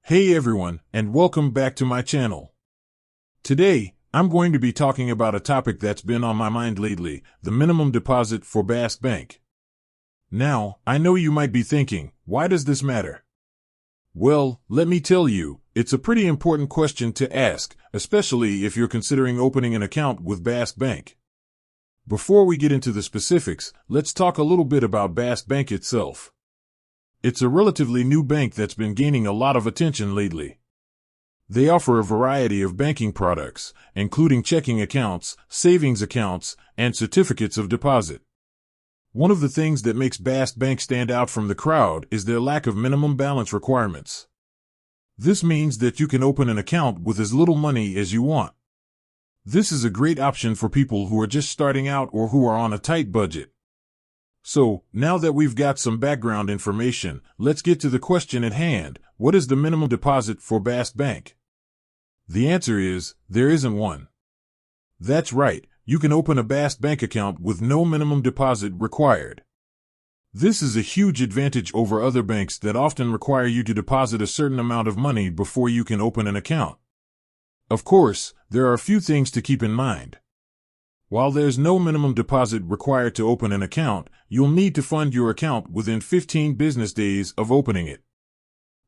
Hey everyone, and welcome back to my channel. Today, I'm going to be talking about a topic that's been on my mind lately, the minimum deposit for Bask Bank. Now, I know you might be thinking, why does this matter? Well, let me tell you, it's a pretty important question to ask, especially if you're considering opening an account with Bask Bank. Before we get into the specifics, let's talk a little bit about Bask Bank itself. It's a relatively new bank that's been gaining a lot of attention lately. They offer a variety of banking products, including checking accounts, savings accounts, and certificates of deposit. One of the things that makes Bask Bank stand out from the crowd is their lack of minimum balance requirements. This means that you can open an account with as little money as you want. This is a great option for people who are just starting out or who are on a tight budget. So, now that we've got some background information, let's get to the question at hand. What is the minimum deposit for Bask Bank? The answer is, there isn't one. That's right, you can open a Bask Bank account with no minimum deposit required. This is a huge advantage over other banks that often require you to deposit a certain amount of money before you can open an account. Of course, there are a few things to keep in mind. While there's no minimum deposit required to open an account, you'll need to fund your account within 15 business days of opening it.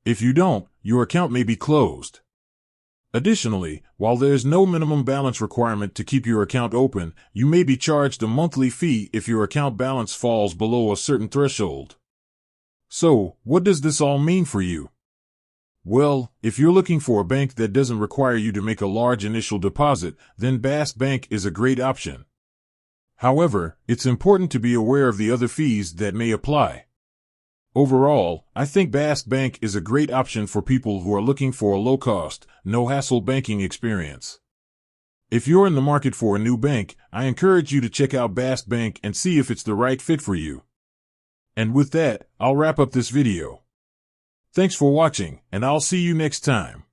If you don't, your account may be closed. Additionally, while there's no minimum balance requirement to keep your account open, you may be charged a monthly fee if your account balance falls below a certain threshold. So, what does this all mean for you? Well, if you're looking for a bank that doesn't require you to make a large initial deposit, then Bask Bank is a great option. However, it's important to be aware of the other fees that may apply. Overall, I think Bask Bank is a great option for people who are looking for a low-cost, no-hassle banking experience. If you're in the market for a new bank, I encourage you to check out Bask Bank and see if it's the right fit for you. And with that, I'll wrap up this video. Thanks for watching, and I'll see you next time.